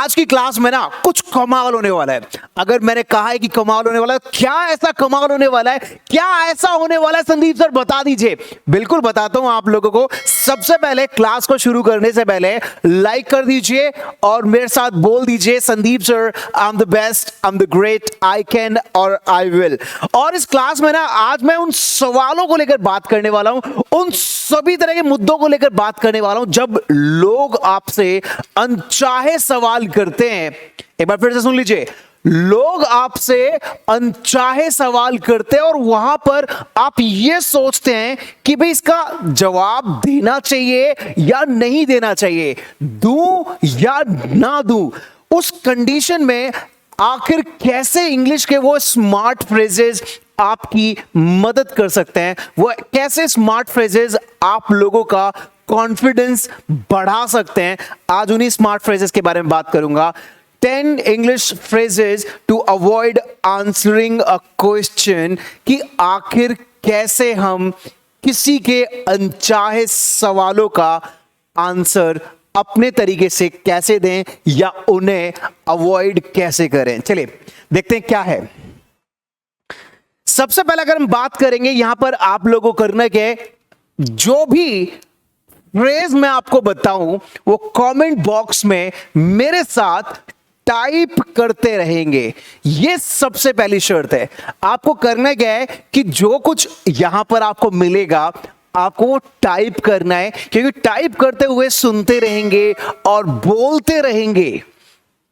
आज की क्लास में ना कुछ कमाल होने वाला है। अगर मैंने कहा है कि कमाल होने वाला है, क्या ऐसा कमाल होने वाला है, क्या ऐसा होने वाला है संदीप सर, बता दीजिए। बिल्कुल बताता हूं आप लोगों को। सबसे पहले क्लास को शुरू करने से पहले लाइक कर दीजिए और मेरे साथ बोल दीजिए, Sandeep sir I am the best, I am the great, I can और आई विल। और इस क्लास में ना आज मैं उन सवालों को लेकर बात करने वाला हूं, उन सभी तरह के मुद्दों को लेकर बात करने वाला हूं जब लोग आपसे अनचाहे सवाल करते हैं। एक बार फिर से सुन लीजिए, लोग आपसे अनचाहे सवाल करते हैं और वहां पर आप ये सोचते हैं कि भाई इसका जवाब देना चाहिए या नहीं देना चाहिए, दूं या ना दूं। उस कंडीशन में आखिर कैसे इंग्लिश के वो स्मार्ट फ्रेजेस आपकी मदद कर सकते हैं, वो कैसे स्मार्ट फ्रेजेस आप लोगों का कॉन्फिडेंस बढ़ा सकते हैं, आज उन्हीं स्मार्ट फ्रेजेस के बारे में बात करूंगा। 10 English phrases to avoid answering a question, कि आखिर कैसे हम किसी के अनचाहे सवालों का आंसर अपने तरीके से कैसे दें या उन्हें अवॉइड कैसे करें। चलिए देखते हैं क्या है। सबसे पहले अगर हम बात करेंगे, यहां पर आप लोगों को करना है, जो भी फ्रेज मैं आपको बताऊं वो कमेंट बॉक्स में मेरे साथ टाइप करते रहेंगे। ये सबसे पहली शर्त है। आपको करना क्या है कि जो कुछ यहां पर आपको मिलेगा आपको वो टाइप करना है, क्योंकि टाइप करते हुए सुनते रहेंगे और बोलते रहेंगे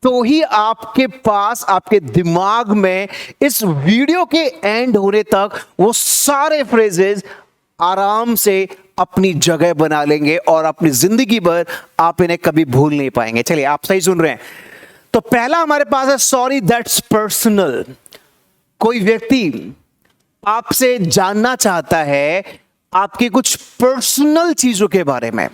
तो ही आपके पास, आपके दिमाग में इस वीडियो के एंड होने तक वो सारे फ्रेजेस आराम से अपनी जगह बना लेंगे और अपनी जिंदगी भर आप इन्हें कभी भूल नहीं पाएंगे। चलिए आप सही सुन रहे हैं। तो पहला हमारे पास है सॉरी दैट्स पर्सनल। कोई व्यक्ति आपसे जानना चाहता है आपकी कुछ पर्सनल चीजों के बारे में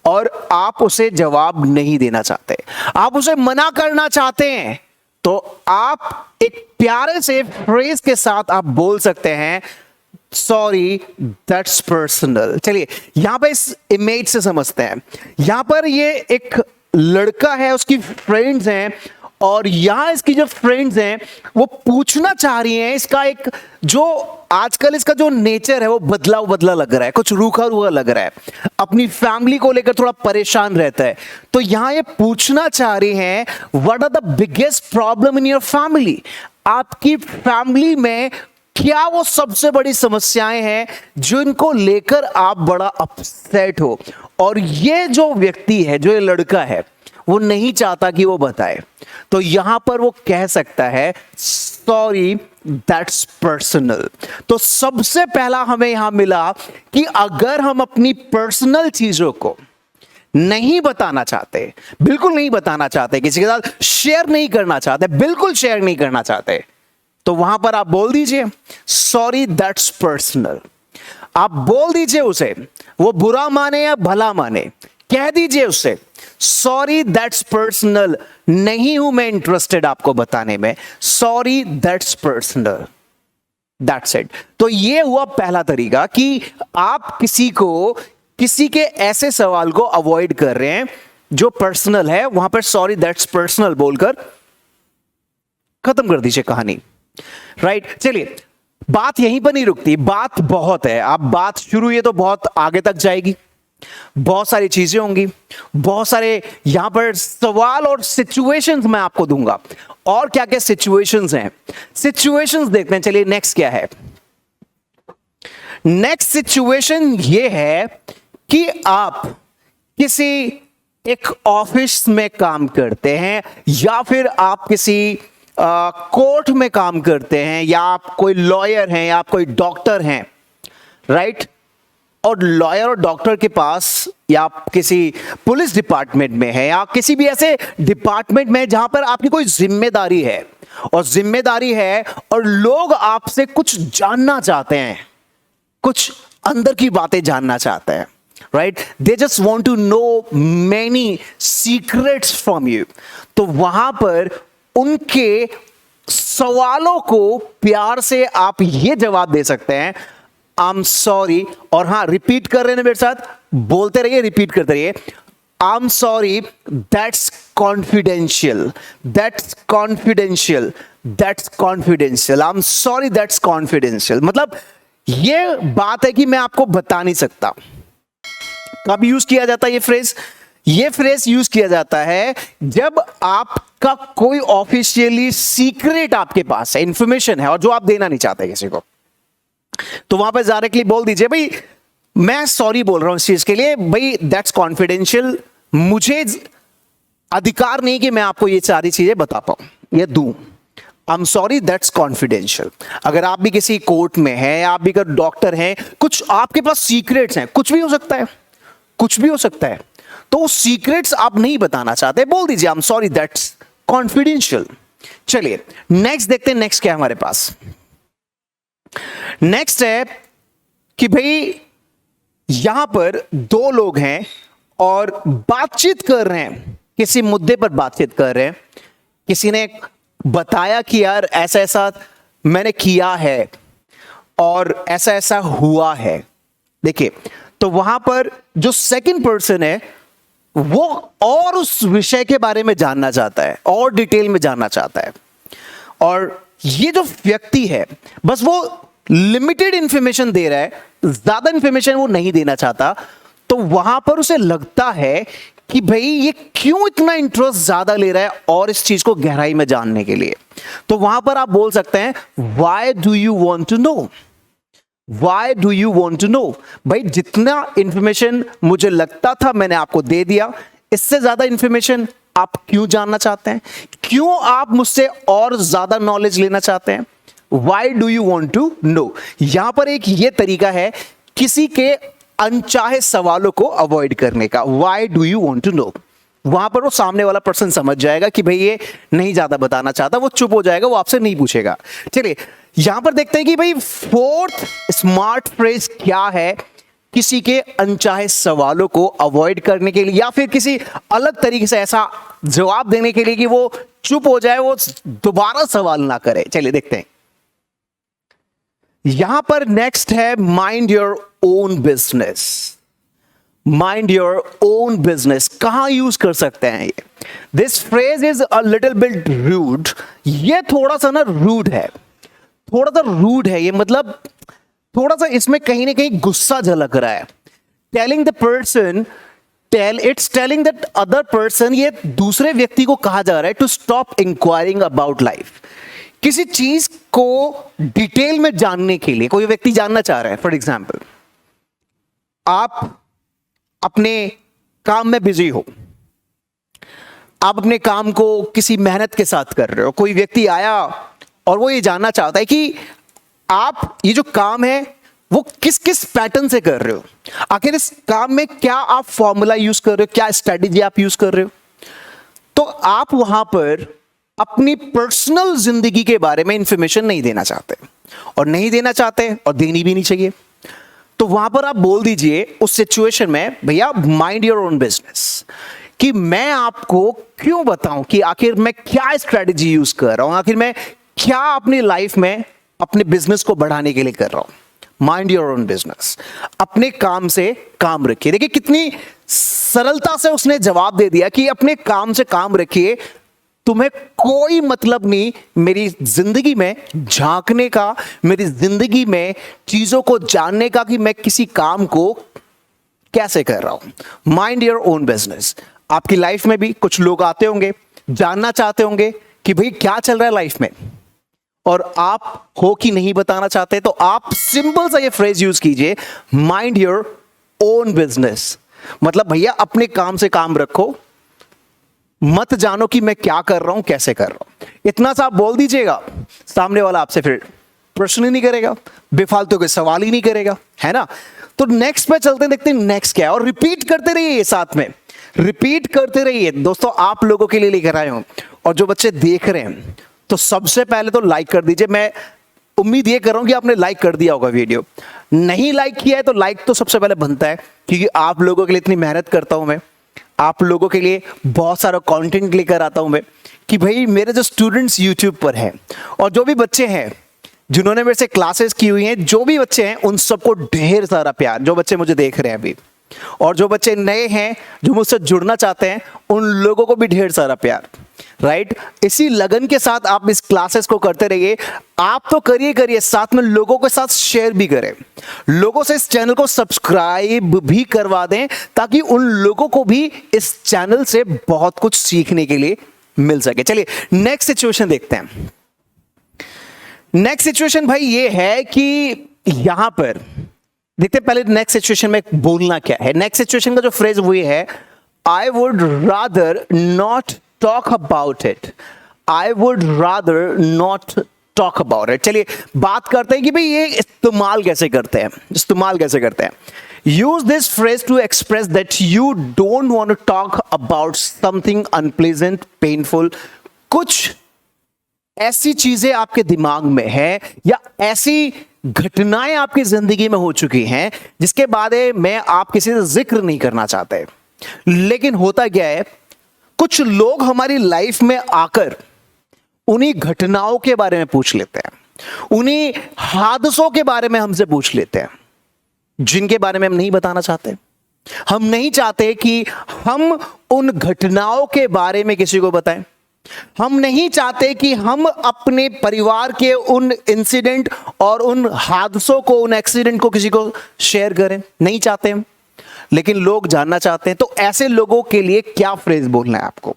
और आप उसे जवाब नहीं देना चाहते, आप उसे मना करना चाहते हैं, तो आप एक प्यारे से फ्रेज के साथ आप बोल सकते हैं सॉरी दैट्स पर्सनल। चलिए यहां पे इस इमेज से समझते हैं। यहां पर ये एक लड़का है, उसकी फ्रेंड्स हैं और यहां इसकी जो फ्रेंड्स हैं वो पूछना चाह रही हैं, इसका एक जो आजकल इसका जो नेचर है वो बदला बदला लग रहा है, कुछ रूखा रूखा लग रहा है, अपनी फैमिली को लेकर थोड़ा परेशान रहता है। तो यहां ये पूछना चाह रही हैं what are the biggest problem in your family. आपकी फैमिली में क्या वो सबसे बड़ी समस्याएं हैं जिनको लेकर आप बड़ा अपसेट हो। और ये जो व्यक्ति है, जो ये लड़का है, वो नहीं चाहता कि वो बताए, तो यहां पर वो कह सकता है सॉरी दैट्स पर्सनल। तो सबसे पहला हमें यहां मिला कि अगर हम अपनी पर्सनल चीजों को नहीं बताना चाहते, बिल्कुल नहीं बताना चाहते, किसी के साथ शेयर नहीं करना चाहते, बिल्कुल शेयर नहीं करना चाहते, तो वहां पर आप बोल दीजिए सॉरी दैट्स पर्सनल। आप बोल दीजिए उसे, वो बुरा माने या भला माने, कह दीजिए उसे सॉरी दैट्स पर्सनल, नहीं हूं मैं इंटरेस्टेड आपको बताने में, sorry that's personal, that's it. तो ये हुआ पहला तरीका कि आप किसी के ऐसे सवाल को अवॉइड कर रहे हैं जो पर्सनल है, वहां पर सॉरी दैट्स पर्सनल बोलकर खत्म कर दीजिए कहानी। राइट चलिए, बात यहीं पर नहीं रुकती, बात बहुत है। आप बात शुरू हुई तो बहुत आगे तक जाएगी, बहुत सारी चीजें होंगी, बहुत सारे यहां पर सवाल और सिचुएशंस मैं आपको दूंगा। और क्या क्या सिचुएशंस हैं, सिचुएशंस देखते हैं। चलिए नेक्स्ट क्या है। नेक्स्ट सिचुएशन ये है कि आप किसी एक ऑफिस में काम करते हैं या फिर आप किसी कोर्ट में काम करते हैं, या आप कोई लॉयर हैं या आप कोई डॉक्टर हैं, राइट। और लॉयर और डॉक्टर के पास, या आप किसी पुलिस डिपार्टमेंट में है या किसी भी ऐसे डिपार्टमेंट में जहां पर आपकी कोई जिम्मेदारी है और लोग आपसे कुछ जानना चाहते हैं, कुछ अंदर की बातें जानना चाहते हैं, right. They just want to know many secrets from you. तो वहां पर उनके सवालों को प्यार से आप ये जवाब दे सकते हैं आई एम सॉरी, और हां रिपीट कर रहे हैं मेरे साथ, बोलते रहिए, रिपीट करते रहिए, I am sorry that's confidential, that's confidential, that's confidential, I am sorry, that's confidential. मतलब ये बात है कि मैं आपको बता नहीं सकता। कब यूज किया जाता है ये फ्रेज? ये फ्रेज यूज किया जाता है जब आपका कोई ऑफिशियली सीक्रेट आपके पास है, इंफॉर्मेशन है और जो आप देना नहीं चाहते किसी को, तो वहां पर डायरेक्टली बोल दीजिए भाई मैं सॉरी बोल रहा हूं इस चीज के लिए, भाई दैट्स कॉन्फिडेंशियल, मुझे अधिकार नहीं कि मैं आपको ये सारी चीजें बता पाऊं या दूं। I am sorry, that's confidential. अगर आप भी किसी कोर्ट में हैं, आप भी अगर डॉक्टर हैं, कुछ आपके पास सीक्रेट्स हैं, कुछ भी हो सकता है, कुछ भी हो सकता है, तो सीक्रेट्स आप नहीं बताना चाहते, बोल दीजिए I am sorry, that's confidential. चलिए नेक्स्ट देखते हैं, नेक्स्ट क्या है हमारे पास। नेक्स्ट है कि भाई यहां पर दो लोग हैं और बातचीत कर रहे हैं, किसी मुद्दे पर बातचीत कर रहे हैं, किसी ने बताया कि यार ऐसा ऐसा मैंने किया है और ऐसा ऐसा हुआ है। देखिए, तो वहां पर जो सेकंड पर्सन है वो और उस विषय के बारे में जानना चाहता है, और डिटेल में जानना चाहता है, और ये जो व्यक्ति है बस वो लिमिटेड इंफॉर्मेशन दे रहा है, ज्यादा इंफॉर्मेशन वो नहीं देना चाहता। तो वहां पर उसे लगता है कि भाई ये क्यों इतना इंटरेस्ट ज्यादा ले रहा है और इस चीज को गहराई में जानने के लिए। तो वहां पर आप बोल सकते हैं why do you want to know, why do you want to know. भाई जितना इंफॉर्मेशन मुझे लगता था मैंने आपको दे दिया, इससे ज्यादा इंफॉर्मेशन आप क्यों जानना चाहते हैं, क्यों आप मुझसे और ज्यादा नॉलेज लेना चाहते हैं, why do you want to know. यहां पर एक ये तरीका है किसी के अनचाहे सवालों को अवॉइड करने का, why do you want to know. वहां पर वो सामने वाला पर्सन समझ जाएगा कि भाई ये नहीं ज्यादा बताना चाहता, वो चुप हो जाएगा, वो आपसे नहीं पूछेगा। चलिए यहां पर देखते हैं कि भाई फोर्थ स्मार्ट फ्रेज क्या है किसी के अनचाहे सवालों को अवॉइड करने के लिए, या फिर किसी अलग तरीके से ऐसा जवाब देने के लिए कि वो चुप हो जाए, वो दोबारा सवाल ना करे। चलिए देखते हैं। यहां पर नेक्स्ट है mind your own business. Mind your own business कहां यूज कर सकते हैं ये? This phrase is a little bit rude. ये थोड़ा सा ना रूड है, थोड़ा सा रूड है ये, मतलब थोड़ा सा इसमें कहीं ना कहीं गुस्सा झलक रहा है। Telling the person, it's telling that other person, ये दूसरे व्यक्ति को कहा जा रहा है to stop inquiring about life. किसी चीज को डिटेल में जानने के लिए कोई व्यक्ति जानना चाह रहा है। फॉर एग्जाम्पल, आप अपने काम में बिजी हो, आप अपने काम को किसी मेहनत के साथ कर रहे हो, कोई व्यक्ति आया और वो ये जानना चाहता है कि आप ये जो काम है वो किस किस पैटर्न से कर रहे हो, आखिर इस काम में क्या आप फॉर्मूला यूज कर रहे हो, क्या स्ट्रेटेजी आप यूज कर रहे हो। तो आप वहां पर अपनी पर्सनल जिंदगी के बारे में इंफॉर्मेशन नहीं देना चाहते, और नहीं देना चाहते और देनी भी नहीं चाहिए। तो वहां पर आप बोल दीजिए उस सिचुएशन में, भैया माइंड योर ओन बिजनेस, कि मैं आपको क्यों बताऊं कि आखिर मैं क्या स्ट्रेटेजी यूज कर रहा हूं, आखिर मैं क्या अपनी लाइफ में अपने बिजनेस को बढ़ाने के लिए कर रहा हूं। माइंड योर ओन बिजनेस, अपने काम से काम रखिए। देखिए कितनी सरलता से उसने जवाब दे दिया कि अपने काम से काम रखिए, तुम्हें कोई मतलब नहीं मेरी जिंदगी में झांकने का, मेरी जिंदगी में चीजों को जानने का कि मैं किसी काम को कैसे कर रहा हूं। Mind your own business. आपकी लाइफ में भी कुछ लोग आते होंगे, जानना चाहते होंगे कि भाई क्या चल रहा है लाइफ में, और आप हो कि नहीं बताना चाहते, तो आप सिंपल सा ये फ्रेज यूज कीजिए, माइंड योर ओन बिजनेस। मतलब भैया अपने काम से काम रखो, मत जानो कि मैं क्या कर रहा हूं, कैसे कर रहा हूं। इतना सा आप बोल दीजिएगा, सामने वाला आपसे फिर प्रश्न ही नहीं करेगा, बेफालतू के सवाल ही नहीं करेगा, है ना। तो नेक्स्ट पे चलते हैं, देखते हैं नेक्स्ट क्या है, और रिपीट करते रहिए, साथ में रिपीट करते रहिए। दोस्तों आप लोगों के लिए लेकर आए हूं, और जो बच्चे देख रहे हैं तो सबसे पहले तो लाइक कर दीजिए। मैं उम्मीद ये कर रहा हूं कि आपने लाइक कर दिया होगा वीडियो। नहीं लाइक किया है तो लाइक तो सबसे पहले बनता है, क्योंकि आप लोगों के लिए इतनी मेहनत करता हूं मैं, आप लोगों के लिए बहुत सारा कंटेंट लेकर आता हूं मैं, कि भाई मेरे जो स्टूडेंट्स यूट्यूब पर हैं और जो भी बच्चे हैं जिन्होंने मेरे से क्लासेस की हुई हैं, जो भी बच्चे हैं उन सबको ढेर सारा प्यार। जो बच्चे मुझे देख रहे हैं अभी, और जो बच्चे नए हैं, जो मुझसे जुड़ना चाहते हैं, उन लोगों को भी ढेर सारा प्यार। राइट, इसी लगन के साथ आप इस क्लासेस को करते रहिए। आप तो करिए, साथ में लोगों के साथ शेयर भी करें, लोगों से इस चैनल को सब्सक्राइब भी करवा दें, ताकि उन लोगों को भी इस चैनल से बहुत कुछ सीखने के लिए मिल सके। चलिए नेक्स्ट सिचुएशन देखते हैं। नेक्स्ट सिचुएशन भाई ये है कि यहां पर देखते हैं पहले नेक्स्ट सिचुएशन में बोलना क्या है। नेक्स्ट सिचुएशन का जो फ्रेज वो ये है, आई would rather not talk about it. I would rather not talk about it. चलिए बात करते हैं कि भाई ये इस्तेमाल कैसे करते हैं। Use this phrase to express that you don't want to talk about something unpleasant, painful. कुछ ऐसी चीजें आपके दिमाग में है या ऐसी घटनाएं आपकी जिंदगी में हो चुकी हैं जिसके बारे में आप किसी से जिक्र नहीं करना चाहते। लेकिन होता क्या है, कुछ लोग हमारी लाइफ में आकर उन्हीं घटनाओं के बारे में पूछ लेते हैं, उन्हीं हादसों के बारे में हमसे पूछ लेते हैं जिनके बारे में हम नहीं बताना चाहते। हम नहीं चाहते कि हम उन घटनाओं के बारे में किसी को बताएं। हम नहीं चाहते कि हम अपने परिवार के उन इंसिडेंट और उन हादसों को, उन एक्सीडेंट को किसी को शेयर करें, नहीं चाहते हम, लेकिन लोग जानना चाहते हैं। तो ऐसे लोगों के लिए क्या फ्रेज बोलना है आपको?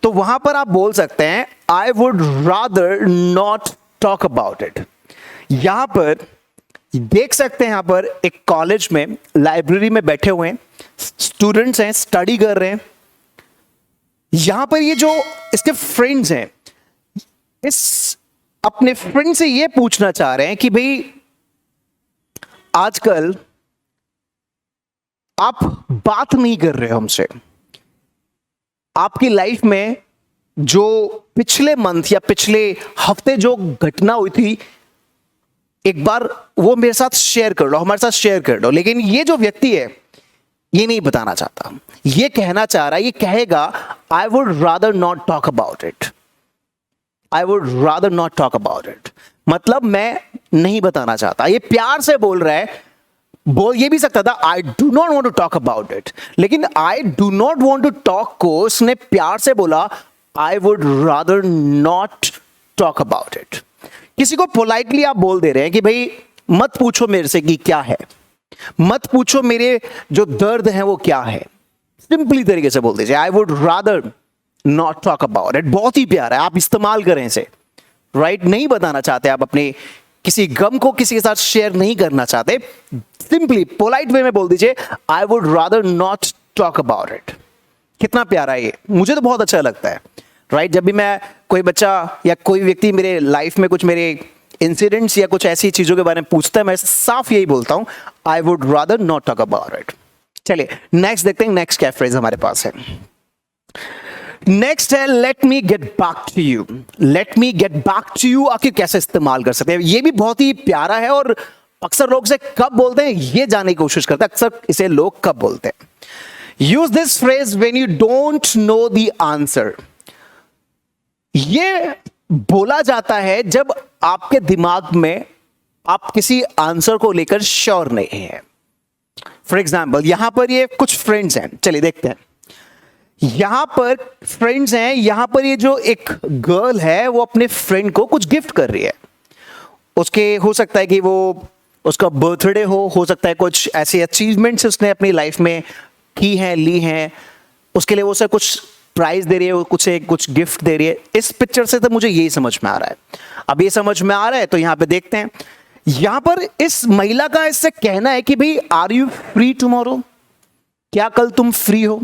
तो वहां पर आप बोल सकते हैं आई would rather not talk about it. यहां पर देख सकते हैं, यहां पर एक कॉलेज में लाइब्रेरी में बैठे हुए हैं, स्टूडेंट्स हैं, स्टडी कर रहे हैं। यहां पर ये जो इसके फ्रेंड्स हैं, इस अपने फ्रेंड से ये पूछना चाह रहे हैं कि भाई आजकल आप बात नहीं कर रहे हो हमसे। आपकी लाइफ में जो पिछले मंथ या पिछले हफ्ते जो घटना हुई थी, एक बार वो मेरे साथ शेयर कर लो, हमारे साथ शेयर कर लो। लेकिन ये जो व्यक्ति है ये नहीं बताना चाहता, ये कहना चाह रहा है, ये कहेगा आई would rather not talk about it. I would rather not talk about it मतलब मैं नहीं बताना चाहता। ये प्यार से बोल रहा है। बोल ये भी सकता था I do not want to talk about it, लेकिन I do not want to talk को उसने प्यार से बोला I would rather not talk about it. किसी को पोलाइटली आप बोल दे रहे हैं कि भाई मत पूछो मेरे से कि क्या है, मत पूछो मेरे जो दर्द है वो क्या है। सिंपली तरीके से बोल दीजिए आई would rather not talk about it. बहुत ही प्यारा है, आप इस्तेमाल करें इसे। राइट, नहीं बताना चाहते आप अपने किसी गम को किसी के साथ शेयर नहीं करना चाहते, सिंपली पोलाइट वे में बोल दीजिए आई would rather not talk about it. कितना प्यारा है ये, मुझे तो बहुत अच्छा लगता है। राइट, जब भी मैं कोई बच्चा या कोई व्यक्ति मेरे लाइफ में कुछ मेरे इंसिडेंट्स या कुछ ऐसी चीजों के बारे में पूछता है, मैं साफ यही बोलता हूं आई would rather not talk about it. चलिए नेक्स्ट देखते हैं, नेक्स्ट क्या फ्रेज हमारे पास है। नेक्स्ट है let me get back to you. Let me get back to you आखिर कैसे इस्तेमाल कर सकते हैं? ये भी बहुत ही प्यारा है और अक्सर लोग इसे कब बोलते हैं ये जानने की कोशिश करते हैं, अक्सर इसे लोग कब बोलते हैं। Use this phrase when you don't know the answer. ये बोला जाता है जब आपके दिमाग में आप किसी आंसर को लेकर श्योर नहीं है। फॉर एग्जाम्पल यहां पर ये कुछ फ्रेंड्स हैं, चलिए देखते हैं। यहां पर फ्रेंड्स हैं, यहां पर ये जो एक गर्ल है वो अपने फ्रेंड को कुछ गिफ्ट कर रही है। उसके हो सकता है कि वो उसका बर्थडे हो सकता है कुछ ऐसी अचीवमेंट्स उसने अपनी लाइफ में की हैं, ली हैं, उसके लिए वो उसे कुछ प्राइज दे रही है, कुछ गिफ्ट दे रही है। इस पिक्चर से तो मुझे यही समझ में आ रहा है। अब ये समझ में आ रहा है तो यहां पे देखते हैं। यहां पर इस महिला का इससे कहना है कि भाई आर यू फ्री टुमारो, क्या कल तुम फ्री हो?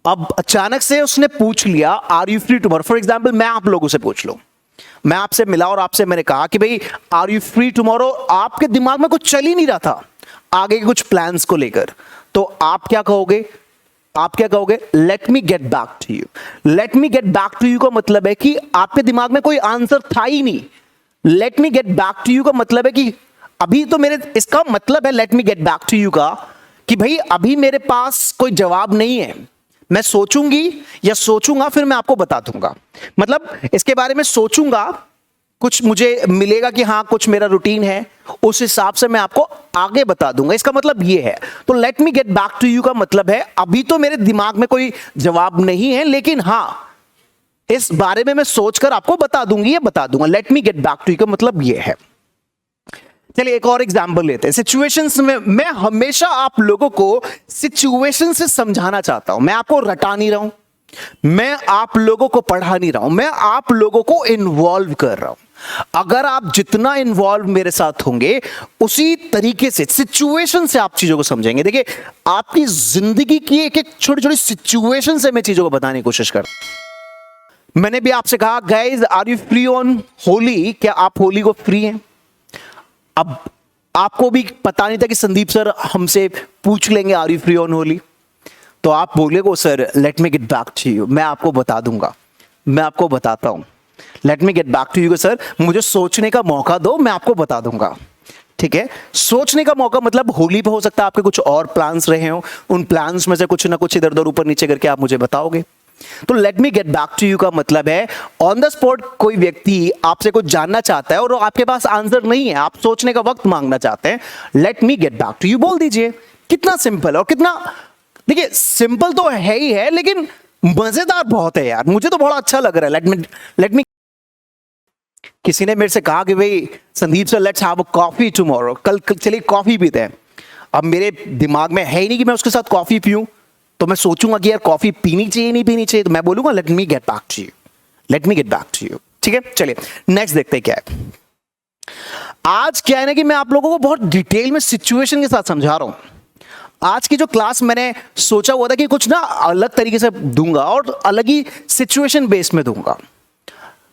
अब अचानक से उसने पूछ लिया are you free tomorrow. For example मैं आप लोगों से पूछ लूं, मैं आपसे मिला और आपसे मैंने कहा कि भाई आर यू फ्री टुमारो। आपके दिमाग में कुछ चल ही नहीं रहा था आगे के कुछ प्लान्स को लेकर, तो आप क्या कहोगे? आप क्या कहोगे? Let me get back to you. Let me get back to you का मतलब है कि आपके दिमाग में कोई आंसर था ही नहीं। Let me get back to you का मतलब है कि अभी तो मेरे, इसका मतलब है let me get back to you का कि भाई अभी मेरे पास कोई जवाब नहीं है, मैं सोचूंगी या सोचूंगा फिर मैं आपको बता दूंगा। मतलब इसके बारे में सोचूंगा कुछ मुझे मिलेगा कि हाँ कुछ मेरा रूटीन है, उस हिसाब से मैं आपको आगे बता दूंगा। इसका मतलब ये है। तो let me get back to you का मतलब है अभी तो मेरे दिमाग में कोई जवाब नहीं है, लेकिन हाँ इस बारे में मैं सोचकर आपको बता दूंगी या बता दूंगा। Let me get back to you का मतलब ये है। चलिए एक और एग्जांपल लेते हैं। सिचुएशंस में मैं हमेशा आप लोगों को सिचुएशन से समझाना चाहता हूं। मैं आपको रटा नहीं रहा हूं, मैं आप लोगों को पढ़ा नहीं रहा हूं, मैं आप लोगों को इन्वॉल्व कर रहा हूं। अगर आप जितना इन्वॉल्व मेरे साथ होंगे उसी तरीके से सिचुएशन से आप चीजों को समझेंगे। देखिए आपकी जिंदगी की एक एक छोटी छोटी सिचुएशन से मैं चीजों को बताने की कोशिश कर। मैंने भी आपसे कहा guys are you free on Holi, क्या आप होली को फ्री हैं? अब आपको भी पता नहीं था कि संदीप सर हमसे पूछ लेंगे are you free on Holi, तो आप बोलेगो sir let me get back to you, मैं आपको बता दूंगा, मैं आपको बताता हूं। Let me get back to you sir, मुझे सोचने का मौका दो, मैं आपको बता दूंगा। ठीक है, सोचने का मौका मतलब होली पे हो सकता है आपके कुछ और प्लान्स रहे हो, उन प्लान्स में से कुछ ना कुछ इधर उधर ऊपर नीचे करके आप मुझे बताओगे। तो let me get back to you का मतलब है ऑन द स्पॉट कोई व्यक्ति आपसे कुछ जानना चाहता है और आपके पास आंसर नहीं है, आप सोचने का वक्त मांगना चाहते हैं, let me get back to you बोल दीजिए। कितना सिंपल और कितना, देखिए सिंपल तो है ही है लेकिन मजेदार बहुत है यार, मुझे तो बड़ा अच्छा लग रहा है। लेट मी किसी ने मेरे से कहा कि भाई Sandeep sir let's have a coffee tomorrow, कल चलिए कॉफी पीते हैं। अब मेरे दिमाग में है ही नहीं कि मैं उसके साथ कॉफी पीऊं, तो मैं सोचूंगा कि यार कॉफी पीनी चाहिए नहीं पीनी चाहिए, तो मैं बोलूंगा let me get back to you, let me get back to you. ठीक है, चलिए नेक्स्ट देखते हैं क्या है। आज क्या है ना कि मैं आप लोगों को बहुत डिटेल में सिचुएशन के साथ समझा रहा हूं। आज की जो क्लास मैंने सोचा हुआ था कि कुछ ना अलग तरीके से दूंगा और अलग ही सिचुएशन बेस में दूंगा,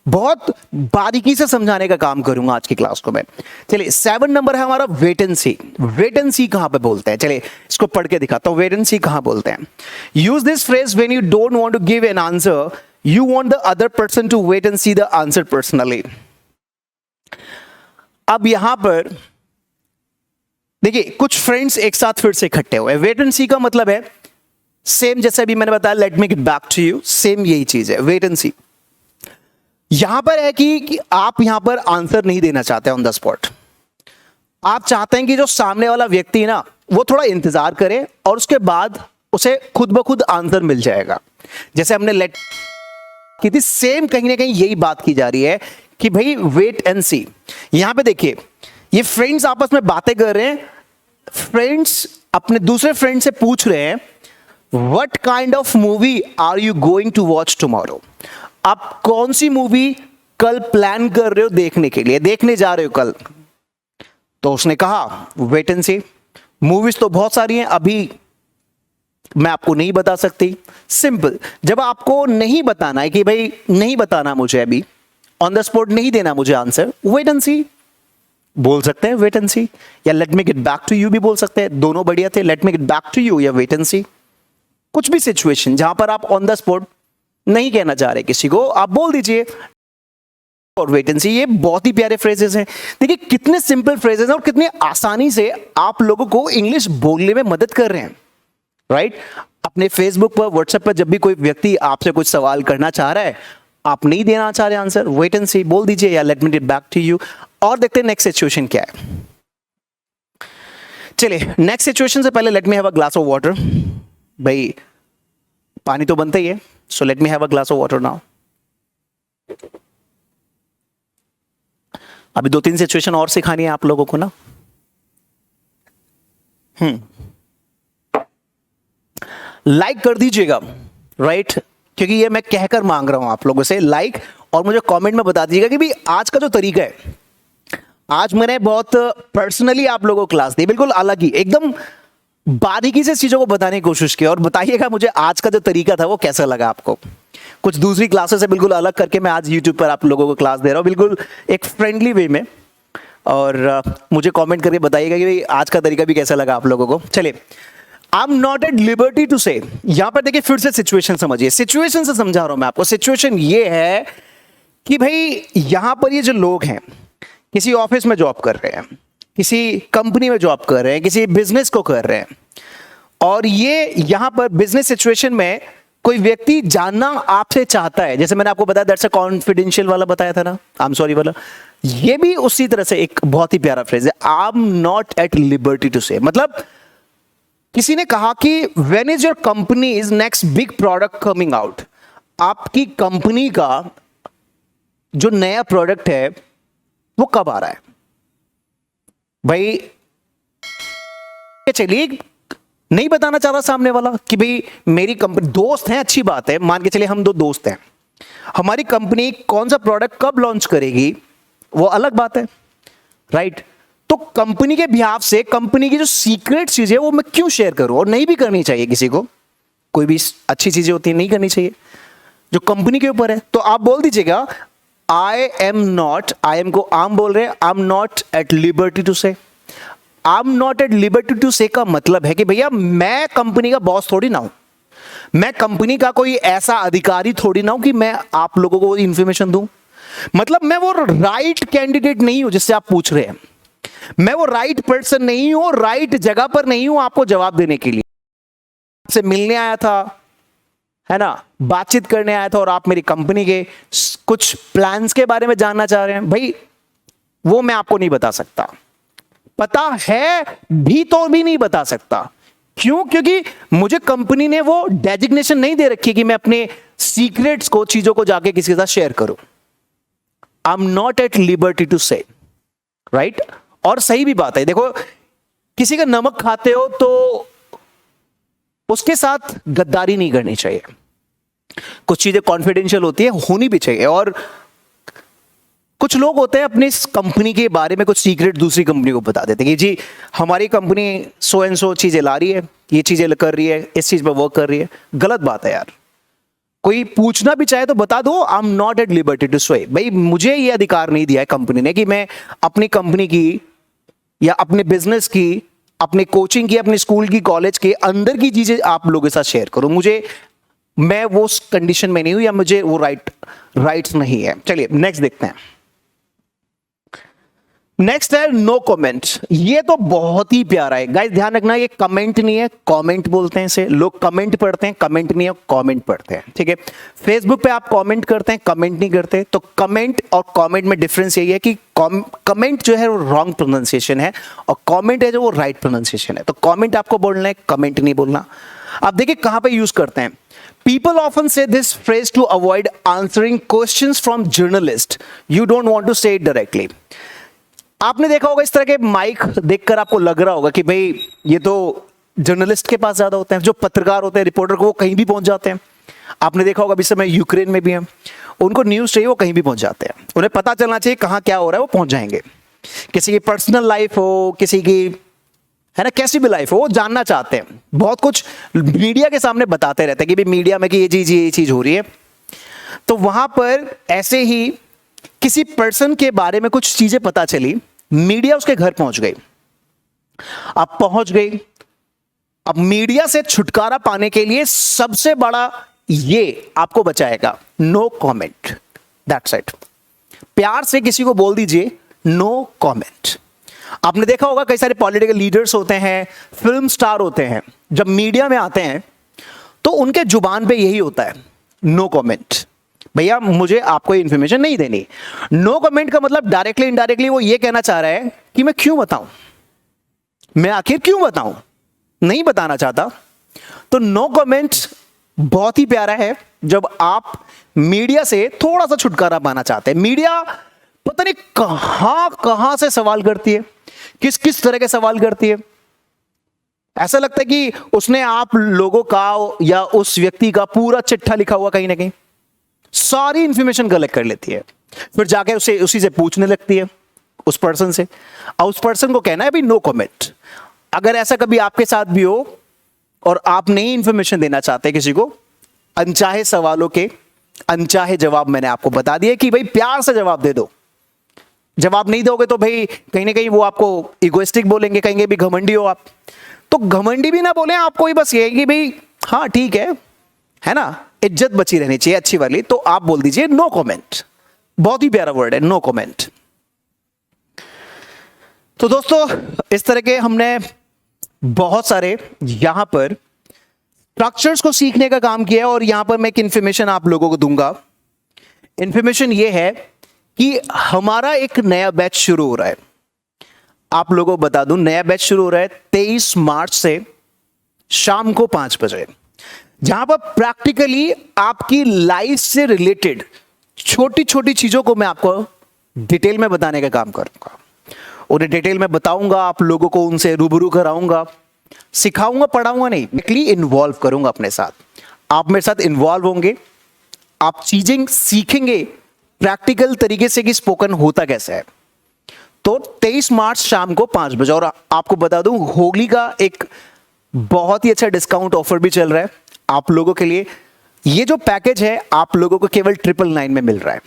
बहुत बारीकी से समझाने का काम करूंगा आज की क्लास को मैं। चलिए 7 नंबर है हमारा wait and see. Wait and see कहां पे बोलते हैं, चलिए इसको पढ़ के दिखाता हूं। वेट एंड सी कहां बोलते हैं? Use this phrase when you don't want to give an answer, you want the other person to wait and see the answer personally. अब यहां पर देखिए कुछ फ्रेंड्स एक साथ फिर से इकट्ठे हुए। वेट एंड सी का मतलब है सेम जैसे अभी मैंने बताया let me get back to you, same यही चीज है वेट एंड सी। यहां पर है कि आप यहां पर आंसर नहीं देना चाहते ऑन द स्पॉट, आप चाहते हैं कि जो सामने वाला व्यक्ति है ना वो थोड़ा इंतजार करे और उसके बाद उसे खुद ब खुद आंसर मिल जाएगा। जैसे हमने लेट की थी, सेम कहीं ना कहीं यही बात की जा रही है कि भाई वेट एंड सी। यहां पे देखिए ये फ्रेंड्स आपस में बातें कर रहे हैं, फ्रेंड्स अपने दूसरे फ्रेंड से पूछ रहे हैं what kind of movie are you going to watch tomorrow, आप कौन सी मूवी कल प्लान कर रहे हो देखने के लिए, देखने जा रहे हो कल? तो उसने कहा वेट एंड सी, मूवीज तो बहुत सारी हैं, अभी मैं आपको नहीं बता सकती। सिंपल, जब आपको नहीं बताना है कि भाई नहीं बताना मुझे अभी, ऑन द स्पॉट नहीं देना मुझे आंसर, वेट एंड सी बोल सकते हैं, वेट एंड सी, या let me get back to you भी बोल सकते हैं, दोनों बढ़िया थे, let me get back to you या वेट एंड सी। कुछ भी सिचुएशन जहां पर आप ऑन द स्पॉट नहीं कहना चाह रहे किसी को, आप बोल दीजिए और वेट एंड सी। ये बहुत ही प्यारे फ्रेजेस हैं। देखिए कितने सिंपल फ्रेजेस हैं और कितने आसानी से आप लोगों को इंग्लिश बोलने में मदद कर रहे हैं, राइट? अपने फेसबुक पर, व्हाट्सएप पर जब भी कोई व्यक्ति आपसे कुछ सवाल करना चाह रहा है, आप नहीं देना चाह रहे आंसर, वेट एंड सी बोल दीजिए या let me get back to you. और देखते हैं नेक्स्ट सिचुएशन क्या है। चलिए नेक्स्ट सिचुएशन से पहले let me have a glass of water. भाई पानी तो बनता ही है, so let me have a glass of water now. अभी 2-3 सिचुएशन और सिखानी है आप लोगों को ना। लाइक कर दीजिएगा, राइट? क्योंकि ये मैं कहकर मांग रहा हूं आप लोगों से लाइक, और मुझे कमेंट में बता दीजिएगा कि भाई आज का जो तरीका है, आज मैंने बहुत पर्सनली आप लोगों को क्लास दी, बिल्कुल अलग ही एकदम बारीकी से चीजों को बताने की कोशिश की। और बताइएगा मुझे आज का जो तरीका था वो कैसा लगा आपको। कुछ दूसरी क्लासेस से बिल्कुल अलग करके मैं आज YouTube पर आप लोगों को क्लास दे रहा हूँ, बिल्कुल एक फ्रेंडली वे में। और मुझे कमेंट करके बताइएगा कि भाई आज का तरीका भी कैसा लगा आप लोगों को। चलिए, I am not at liberty to say, यहां पर देखिए फिर से सिचुएशन समझिए, सिचुएशन से समझा रहा हूं मैं आपको। सिचुएशन ये है कि भाई यहां पर ये जो लोग हैं किसी ऑफिस में जॉब कर रहे हैं, किसी कंपनी में जॉब कर रहे हैं, किसी बिजनेस को कर रहे हैं, और ये यहां पर बिजनेस सिचुएशन में कोई व्यक्ति जानना आपसे चाहता है, जैसे मैंने आपको बताया दैट्स अ कॉन्फिडेंशियल वाला बताया था ना, आई एम सॉरी वाला, ये भी उसी तरह से एक बहुत ही प्यारा फ्रेज है, I am not at liberty to say. मतलब किसी ने कहा कि when is your company is next big product coming out, आपकी कंपनी का जो नया प्रोडक्ट है वो कब आ रहा है भाई। चलिए नहीं बताना चाह रहा सामने वाला कि भाई मेरी कंपनी, दोस्त हैं अच्छी बात है, मान के चलिए हम दो दोस्त हैं, हमारी कंपनी कौन सा प्रोडक्ट कब लॉन्च करेगी वो अलग बात है, राइट। तो कंपनी के बिहाफ से कंपनी की जो सीक्रेट चीजें है वो मैं क्यों शेयर करूं, और नहीं भी करनी चाहिए किसी को, कोई भी अच्छी चीजें होती है नहीं करनी चाहिए जो कंपनी के ऊपर है। तो आप बोल दीजिएगा I am not, I am को आम बोल रहे हैं, I am not at liberty to say. I am not at liberty to say का मतलब है कि भैया मैं कंपनी का बॉस थोड़ी ना हूं, मैं कंपनी का कोई ऐसा अधिकारी थोड़ी ना हूं कि मैं आप लोगों को इंफॉर्मेशन दूं। मतलब मैं वो राइट कैंडिडेट नहीं हूं जिससे आप पूछ रहे हैं, मैं वो राइट पर्सन नहीं हूं, राइट जगह पर नहीं हूं आपको जवाब देने के लिए। आपसे मिलने आया था, है ना, बातचीत करने आया था, और आप मेरी कंपनी के कुछ प्लान्स के बारे में जानना चाह रहे हैं, भाई वो मैं आपको नहीं बता सकता, पता है भी तो भी नहीं बता सकता। क्यों? क्योंकि मुझे कंपनी ने वो डेजिग्नेशन नहीं दे रखी कि मैं अपने सीक्रेट्स को, चीजों को जाके किसी के साथ शेयर करूं। I am not at liberty to say, right. और सही भी बात है, देखो किसी का नमक खाते हो तो उसके साथ गद्दारी नहीं करनी चाहिए, कुछ चीजें कॉन्फिडेंशियल होती है, होनी भी चाहिए। और कुछ लोग होते हैं अपनी कंपनी के बारे में कुछ सीक्रेट दूसरी कंपनी को बता देते हैं कि जी हमारी कंपनी सो एंड सो चीजें ला रही है, ये चीजें कर रही है, इस चीज पर वर्क कर रही है। गलत बात है यार, कोई पूछना भी चाहे तो बता दो I am not at liberty to say. भाई मुझे ये अधिकार नहीं दिया है कंपनी ने कि मैं अपनी कंपनी की या अपने बिजनेस की, अपने कोचिंग की, अपने स्कूल की, कॉलेज के अंदर की चीजें आप लोगों के साथ शेयर करूं। मैं वो कंडीशन में नहीं हूं, या मुझे वो राइट्स नहीं है। चलिए नेक्स्ट देखते हैं। नेक्स्ट है नो कमेंट। ये तो बहुत ही प्यारा है गाइस, ध्यान रखना ये कमेंट नहीं है, कमेंट बोलते हैं इसे। लोग कमेंट पढ़ते हैं, कमेंट नहीं है, कमेंट पढ़ते हैं, ठीक है। फेसबुक पे आप कमेंट करते हैं, कमेंट नहीं करते। तो कमेंट और कमेंट में डिफरेंस यही है कि कमेंट जो है वो रॉन्ग प्रोनाउंसिएशन है, और कमेंट है जो वो राइट प्रोनाउंसिएशन है। तो कमेंट आपको बोलना है, कमेंट नहीं बोलना। आप देखिए कहां पे यूज करते हैं। People often say this phrase to avoid answering questions from journalists. You don't want to say it directly. आपने देखा होगा इस तरह के माइक देखकर आपको लग रहा होगा कि भाई ये तो जर्नलिस्ट के पास ज्यादा होते हैं, जो पत्रकार होते हैं, रिपोर्टर को, वो कहीं भी पहुंच जाते हैं। आपने देखा होगा अभी समय यूक्रेन में भी हैं, उनको न्यूज चाहिए, वो कहीं भी पहुंच जाते हैं, उन्हें पता चलना चाहिए कहां क्या हो रहा है, वो पहुंच जाएंगे। किसी की पर्सनल लाइफ हो, किसी की, है ना, कैसी भी लाइफ हो, वो जानना चाहते हैं। बहुत कुछ मीडिया के सामने बताते रहते हैं कि भाई मीडिया में कि ये चीज हो रही है। तो वहां पर ऐसे ही किसी पर्सन के बारे में कुछ चीजें पता चली, मीडिया उसके घर पहुंच गई। अब पहुंच गई, अब मीडिया से छुटकारा पाने के लिए सबसे बड़ा ये आपको बचाएगा, नो कमेंट, दैट्स इट। प्यार से किसी को बोल दीजिए नो कमेंट। आपने देखा होगा कई सारे पॉलिटिकल लीडर्स होते हैं, फिल्म स्टार होते हैं, जब मीडिया में आते हैं तो उनके जुबान पे यही होता है, नो कमेंट। भैया मुझे आपको इंफॉर्मेशन नहीं देनी। नो कमेंट का मतलब डायरेक्टली इनडायरेक्टली वो ये कहना चाह रहा है कि मैं क्यों बताऊं, मैं आखिर क्यों बताऊं, नहीं बताना चाहता। तो नो कमेंट बहुत ही प्यारा है जब आप मीडिया से थोड़ा सा छुटकारा पाना चाहते हैं। मीडिया पता नहीं कहां से सवाल करती है, किस किस तरह के सवाल करती है। ऐसा लगता है कि उसने आप लोगों का या उस व्यक्ति का पूरा चिट्ठा लिखा हुआ, कहीं ना कहीं सारी इंफॉर्मेशन कलेक्ट कर लेती है, फिर जाके उसी से पूछने लगती है, उस पर्सन से। और उस पर्सन को कहना है भाई नो कमेंट। अगर ऐसा कभी आपके साथ भी हो और आप नई इंफॉर्मेशन देना चाहते हैं किसी को, अनचाहे सवालों के अनचाहे जवाब मैंने आपको बता दिया कि भाई प्यार से जवाब दे दो। जवाब नहीं दोगे तो भाई कहीं ना कहीं वो आपको इगोइस्टिक बोलेंगे, कहेंगे भी घमंडी हो आप। तो घमंडी भी ना बोले आपको, ही बस ये कि भाई हाँ ठीक है ना, इज्जत बची रहनी चाहिए अच्छी वाली। तो आप बोल दीजिए नो कमेंट। बहुत ही प्यारा वर्ड है नो कमेंट। तो दोस्तों इस तरह के हमने बहुत सारे यहां पर स्ट्रक्चर्स को सीखने का काम किया है और यहां पर मैं एक इंफॉर्मेशन आप लोगों को दूंगा। इंफॉर्मेशन ये है कि हमारा एक नया बैच शुरू हो रहा है। आप लोगों को बता दूं, नया बैच शुरू हो रहा है 23 मार्च से शाम को 5 बजे, जहां पर प्रैक्टिकली आपकी लाइफ से रिलेटेड छोटी छोटी चीजों को मैं आपको डिटेल में बताने का काम करूंगा। उन्हें डिटेल में बताऊंगा, आप लोगों को उनसे रूबरू कराऊंगा, सिखाऊंगा, पढ़ाऊंगा नहीं, डायरेक्टली इन्वॉल्व करूंगा अपने साथ। आप मेरे साथ इन्वॉल्व होंगे, आप चीजें सीखेंगे प्रैक्टिकल तरीके से कि स्पोकन होता कैसे है। तो 23 मार्च शाम को 5 बजे, और आपको बता दूं होली का एक बहुत ही अच्छा डिस्काउंट ऑफर भी चल रहा है आप लोगों के लिए। ये जो पैकेज है आप लोगों को केवल 999 में मिल रहा है।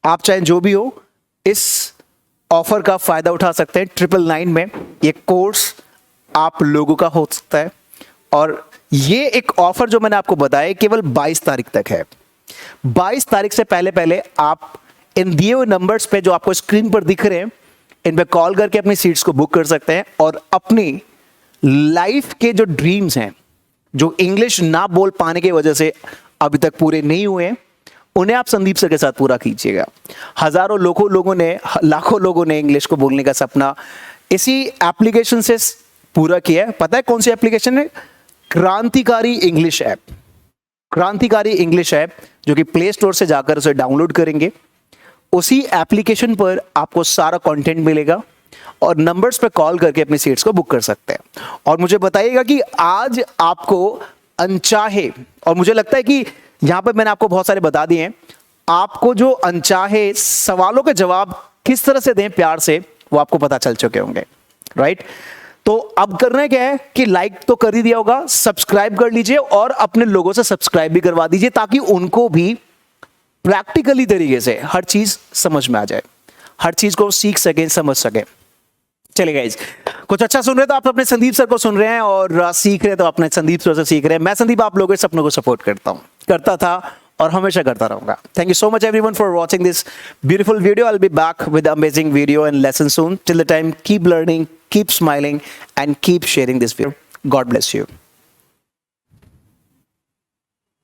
आप चाहे जो भी हो इस ऑफर का फायदा उठा सकते हैं। 999 में ये कोर्स आप लोगों का हो सकता है। और ये एक ऑफर जो मैंने आपको बताया केवल 22 तारीख तक है। 22 तारीख से पहले पहले आप इन दिए हुए नंबर्स पे जो आपको स्क्रीन पर दिख रहे हैं इन पे कॉल करके अपनी सीट्स को बुक कर सकते हैं और अपनी लाइफ के जो ड्रीम्स हैं, जो इंग्लिश ना बोल पाने की वजह से अभी तक पूरे नहीं हुए हैं, उन्हें आप संदीप सर के साथ पूरा कीजिएगा। हजारों लाखों लोगों ने इंग्लिश को बोलने का सपना इसी एप्लीकेशन से पूरा किया है। पता है कौन सी एप्लीकेशन है? क्रांतिकारी इंग्लिश ऐप। क्रांतिकारी इंग्लिश ऐप जो कि प्ले स्टोर से जाकर उसे डाउनलोड करेंगे, उसी एप्लीकेशन पर आपको सारा कंटेंट मिलेगा और नंबर्स पे कॉल करके अपनी सीट्स को बुक कर सकते हैं। और मुझे बताइएगा कि आज आपको अनचाहे, और मुझे लगता है कि यहां पर मैंने आपको बहुत सारे बता दिए हैं, आपको जो अनचाहे सवालों के जवाब किस तरह से दें प्यार से, वो आपको पता चल चुके होंगे, राइट? तो अब करना क्या है कि लाइक तो कर ही दिया होगा, सब्सक्राइब कर लीजिए और अपने लोगों से सब्सक्राइब भी करवा दीजिए ताकि उनको भी प्रैक्टिकली तरीके से हर चीज समझ में आ जाए, हर चीज को सीख सकें, समझ सकें। चलिए गाइस, कुछ अच्छा सुन रहे तो आप अपने संदीप सर को सुन रहे हैं और सीख रहे तो अपने संदीप सर से सीख रहे हैं। मैं संदीप आप लोगों के सपनों को सपोर्ट करता था और हमेशा करता रहूंगा। Thank you so much everyone for watching this beautiful video. I will be back with amazing video and lesson soon. Till the time keep learning, keep smiling and keep sharing this video. God bless you.